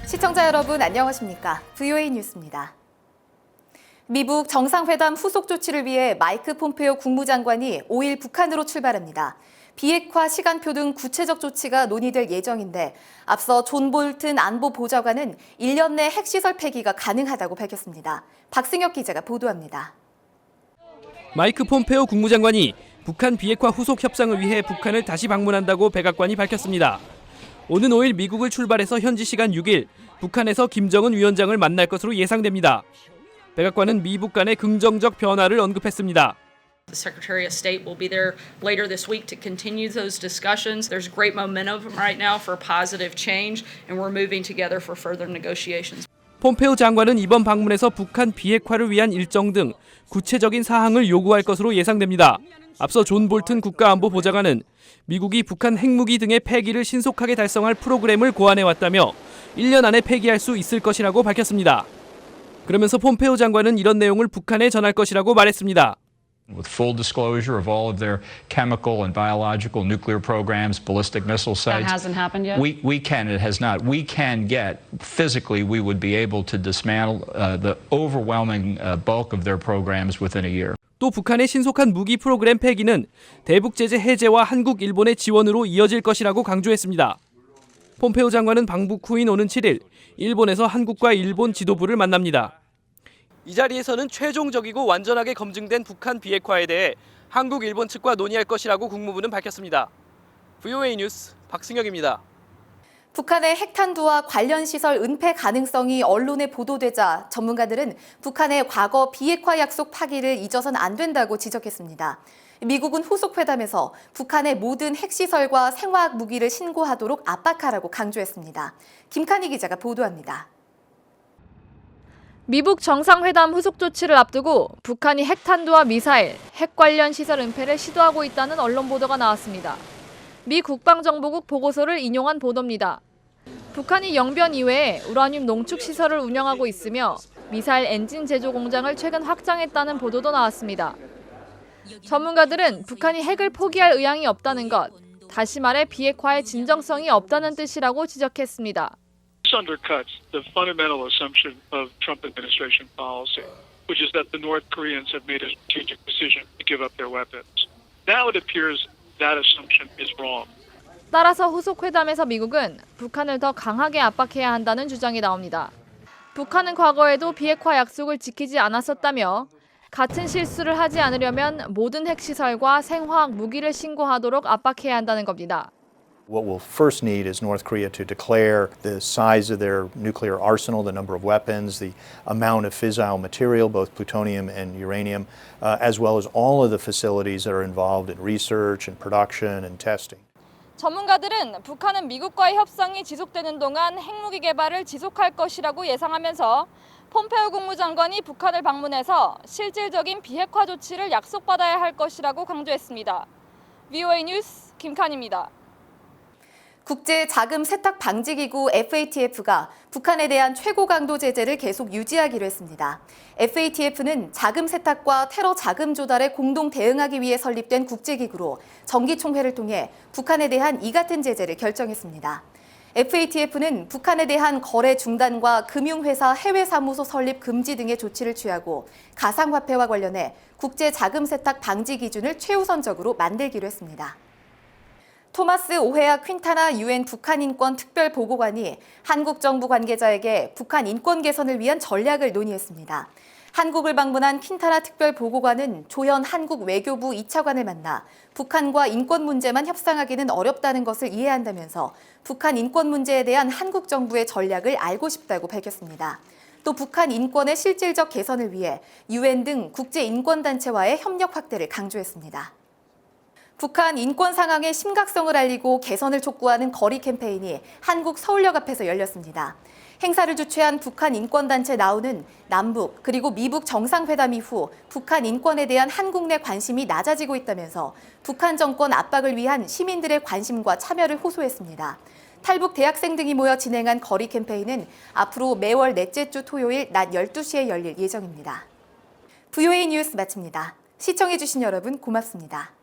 시청자 여러분 안녕하십니까? VOA 뉴스입니다. 미국 정상회담 후속 조치를 위해 마이크 폼페오 국무장관이 5일 북한으로 출발합니다. 비핵화 시간표 등 구체적 조치가 논의될 예정인데 앞서 존 볼튼 안보보좌관은 1년 내 핵시설 폐기가 가능하다고 밝혔습니다. 박승혁 기자가 보도합니다. 마이크 폼페오 국무장관이 북한 비핵화 후속 협상을 위해 북한을 다시 방문한다고 백악관이 밝혔습니다. 오는 5일 미국을 출발해서 현지 시간 6일 북한에서 김정은 위원장을 만날 것으로 예상됩니다. 백악관은 미북 간의 긍정적 변화를 언급했습니다. The Secretary of State will be there later this week to continue those discussions. There's great momentum right now for positive change, and we're moving together for further negotiations. 폼페오 장관은 이번 방문에서 북한 비핵화를 위한 일정 등 구체적인 사항을 요구할 것으로 예상됩니다. 앞서 존 볼튼 국가안보보좌관은 미국이 북한 핵무기 등의 폐기를 신속하게 달성할 프로그램을 고안해왔다며 1년 안에 폐기할 수 있을 것이라고 밝혔습니다. 그러면서 폼페오 장관은 이런 내용을 북한에 전할 것이라고 말했습니다. With full disclosure of all of their chemical and biological nuclear programs, ballistic missile sites. That hasn't happened yet? It has not. We can get, physically, we would be able to dismantle the overwhelming bulk of their programs within a year. 또 북한의 신속한 무기 프로그램 폐기는 대북 제재 해제와 한국, 일본의 지원으로 이어질 것이라고 강조했습니다. 폼페오 장관은 방북 후인 오는 7일 일본에서 한국과 일본 지도부를 만납니다. 이 자리에서는 최종적이고 완전하게 검증된 북한 비핵화에 대해 한국, 일본 측과 논의할 것이라고 국무부는 밝혔습니다. VOA 뉴스 박승혁입니다. 북한의 핵탄두와 관련 시설 은폐 가능성이 언론에 보도되자 전문가들은 북한의 과거 비핵화 약속 파기를 잊어선 안 된다고 지적했습니다. 미국은 후속 회담에서 북한의 모든 핵시설과 생화학 무기를 신고하도록 압박하라고 강조했습니다. 김칸희 기자가 보도합니다. 미북 정상회담 후속 조치를 앞두고 북한이 핵탄두와 미사일, 핵 관련 시설 은폐를 시도하고 있다는 언론 보도가 나왔습니다. 미 국방정보국 보고서를 인용한 보도입니다. 북한이 영변 이외에 우라늄 농축 시설을 운영하고 있으며 미사일 엔진 제조 공장을 최근 확장했다는 보도도 나왔습니다. 전문가들은 북한이 핵을 포기할 의향이 없다는 것, 다시 말해 비핵화의 진정성이 없다는 뜻이라고 지적했습니다. This undercuts the fundamental assumption of Trump administration policy, which is that the North Koreans have made a strategic decision to give up their weapons. Now it appears that assumption is wrong. 따라서 후속 회담에서 미국은 북한을 더 강하게 압박해야 한다는 주장이 나옵니다. 북한은 과거에도 비핵화 약속을 지키지 않았었다며 같은 실수를 하지 않으려면 모든 핵시설과 생화학 무기를 신고하도록 압박해야 한다는 겁니다. What we'll first need is North Korea to declare the size of their nuclear arsenal, the number of weapons, the amount of fissile material, both plutonium and uranium, as well as all of the facilities that are involved in research and production and testing. 전문가들은 북한은 미국과의 협상이 지속되는 동안 핵무기 개발을 지속할 것이라고 예상하면서 폼페오 국무장관이 북한을 방문해서 실질적인 비핵화 조치를 약속받아야 할 것이라고 강조했습니다. VOA 뉴스 김칸입니다. 국제 자금 세탁 방지 기구 FATF가 북한에 대한 최고 강도 제재를 계속 유지하기로 했습니다. FATF는 자금 세탁과 테러 자금 조달에 공동 대응하기 위해 설립된 국제기구로 정기총회를 통해 북한에 대한 이 같은 제재를 결정했습니다. FATF는 북한에 대한 거래 중단과 금융회사 해외 사무소 설립 금지 등의 조치를 취하고 가상화폐와 관련해 국제 자금 세탁 방지 기준을 최우선적으로 만들기로 했습니다. 토마스 오헤아 퀸타나 유엔 북한 인권 특별 보고관이 한국 정부 관계자에게 북한 인권 개선을 위한 전략을 논의했습니다. 한국을 방문한 퀸타나 특별 보고관은 조현 한국 외교부 2차관을 만나 북한과 인권 문제만 협상하기는 어렵다는 것을 이해한다면서 북한 인권 문제에 대한 한국 정부의 전략을 알고 싶다고 밝혔습니다. 또 북한 인권의 실질적 개선을 위해 유엔 등 국제 인권단체와의 협력 확대를 강조했습니다. 북한 인권 상황의 심각성을 알리고 개선을 촉구하는 거리 캠페인이 한국 서울역 앞에서 열렸습니다. 행사를 주최한 북한 인권단체 나우는 남북 그리고 미북 정상회담 이후 북한 인권에 대한 한국 내 관심이 낮아지고 있다면서 북한 정권 압박을 위한 시민들의 관심과 참여를 호소했습니다. 탈북 대학생 등이 모여 진행한 거리 캠페인은 앞으로 매월 넷째 주 토요일 낮 12시에 열릴 예정입니다. VOA 뉴스 마칩니다. 시청해주신 여러분 고맙습니다.